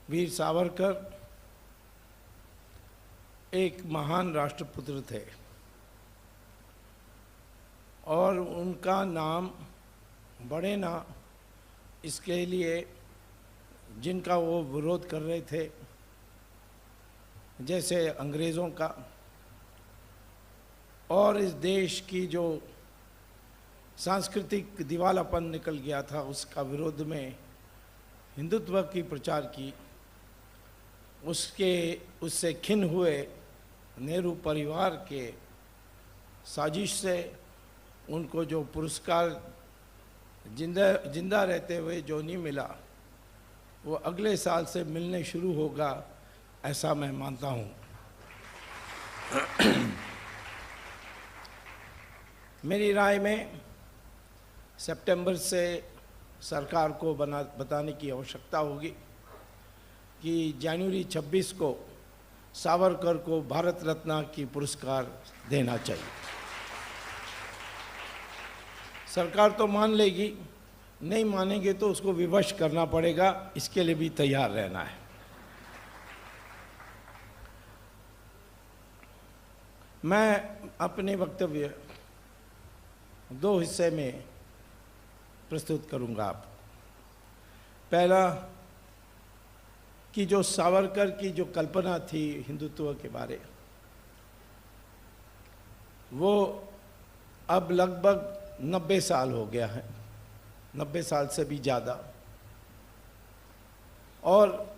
वीर सावरकर एक महान राष्ट्रपुत्र थे और उनका नाम बढ़े ना इसके लिए जिनका वो विरोध कर रहे थे, जैसे अंग्रेज़ों का और इस देश की जो सांस्कृतिक दिवालापन निकल गया था उसका विरोध में हिंदुत्व की प्रचार की, उससे खिन्न हुए नेहरू परिवार के साजिश से उनको जो पुरस्कार जिंदा रहते हुए जो नहीं मिला वो अगले साल से मिलने शुरू होगा, ऐसा मैं मानता हूँ। मेरी राय में सितंबर से सरकार को बताने की आवश्यकता होगी कि जनवरी 26 को सावरकर को भारत रत्न की पुरस्कार देना चाहिए। सरकार तो मान लेगी, नहीं मानेंगे तो उसको विवश करना पड़ेगा, इसके लिए भी तैयार रहना है। मैं अपने वक्तव्य दो हिस्से में प्रस्तुत करूंगा। आप पहला कि जो सावरकर की जो कल्पना थी हिंदुत्व के बारे, वो अब लगभग 90 साल हो गया है, 90 साल से भी ज़्यादा, और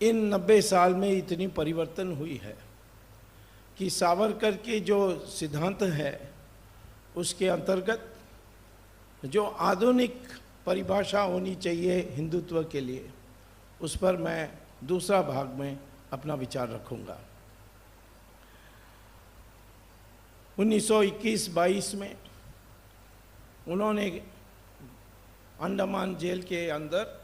इन 90 साल में इतनी परिवर्तन हुई है कि सावरकर के जो सिद्धांत है उसके अंतर्गत जो आधुनिक परिभाषा होनी चाहिए हिंदुत्व के लिए, उस पर मैं दूसरा भाग में अपना विचार रखूंगा। 1921-22 में उन्होंने अंडमान जेल के अंदर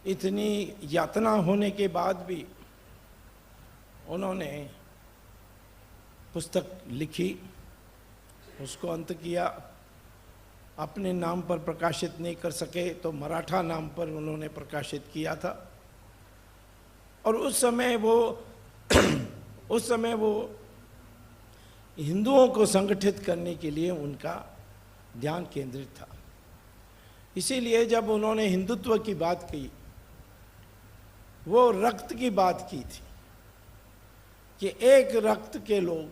इतनी यातना होने के बाद भी उन्होंने पुस्तक लिखी, उसको अंत किया। अपने नाम पर प्रकाशित नहीं कर सके तो मराठा नाम पर उन्होंने प्रकाशित किया था। और उस समय वो हिंदुओं को संगठित करने के लिए उनका ध्यान केंद्रित था। इसीलिए जब उन्होंने हिंदुत्व की बात की, वो रक्त की बात की थी कि एक रक्त के लोग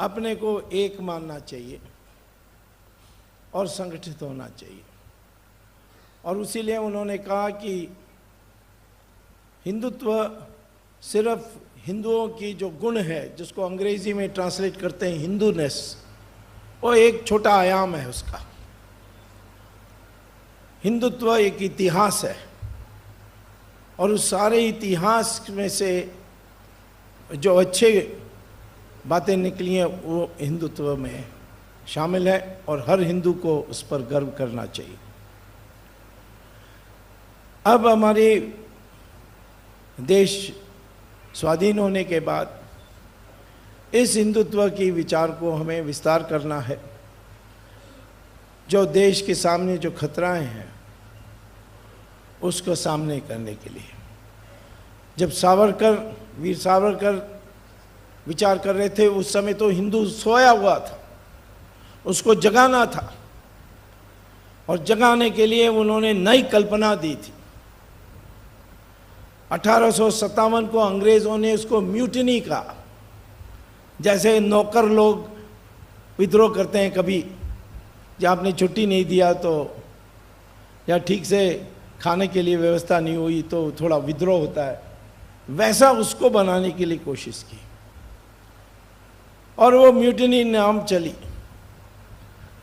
अपने को एक मानना चाहिए और संगठित होना चाहिए। और इसीलिए उन्होंने कहा कि हिंदुत्व सिर्फ हिंदुओं की जो गुण है, जिसको अंग्रेजी में ट्रांसलेट करते हैं हिंदूनेस, वो एक छोटा आयाम है उसका। हिंदुत्व एक इतिहास है और उस सारे इतिहास में से जो अच्छे बातें निकली हैं वो हिंदुत्व में शामिल है और हर हिंदू को उस पर गर्व करना चाहिए। अब हमारे देश स्वाधीन होने के बाद इस हिंदुत्व की विचार को हमें विस्तार करना है। जो देश के सामने जो खतराएं हैं उसको सामने करने के लिए, जब वीर सावरकर विचार कर रहे थे उस समय तो हिंदू सोया हुआ था, उसको जगाना था। और जगाने के लिए उन्होंने नई कल्पना दी थी। 1857 को अंग्रेज़ों ने उसको म्यूटिनी कहा। जैसे नौकर लोग विद्रोह करते हैं कभी, जब आपने छुट्टी नहीं दिया तो या ठीक से खाने के लिए व्यवस्था नहीं हुई तो थोड़ा विद्रोह होता है, वैसा उसको बनाने के लिए कोशिश की और वो म्यूटिनी नाम चली।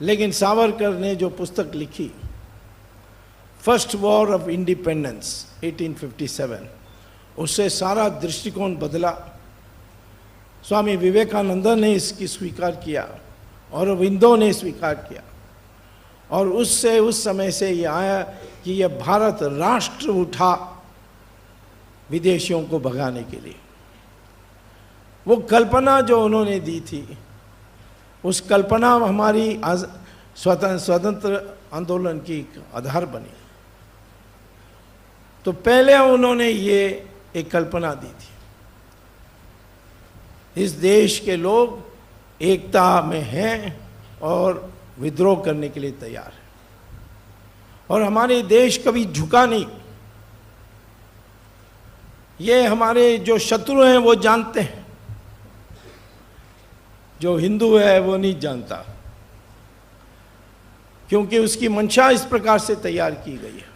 लेकिन सावरकर ने जो पुस्तक लिखी, फर्स्ट वॉर ऑफ इंडिपेंडेंस 1857, उससे सारा दृष्टिकोण बदला। स्वामी विवेकानंद ने इसकी स्वीकार किया और अरविंदो ने स्वीकार किया और उससे उस समय से ये आया कि यह भारत राष्ट्र उठा विदेशियों को भगाने के लिए। वो कल्पना जो उन्होंने दी थी, उस कल्पना हमारी स्वतंत्र आंदोलन की एक आधार बनी। तो पहले उन्होंने ये एक कल्पना दी थी, इस देश के लोग एकता में हैं और विद्रोह करने के लिए तैयार हैं, और हमारे देश कभी झुका नहीं। ये हमारे जो शत्रु हैं वो जानते हैं, जो हिंदू है वो नहीं जानता, क्योंकि उसकी मंशा इस प्रकार से तैयार की गई है।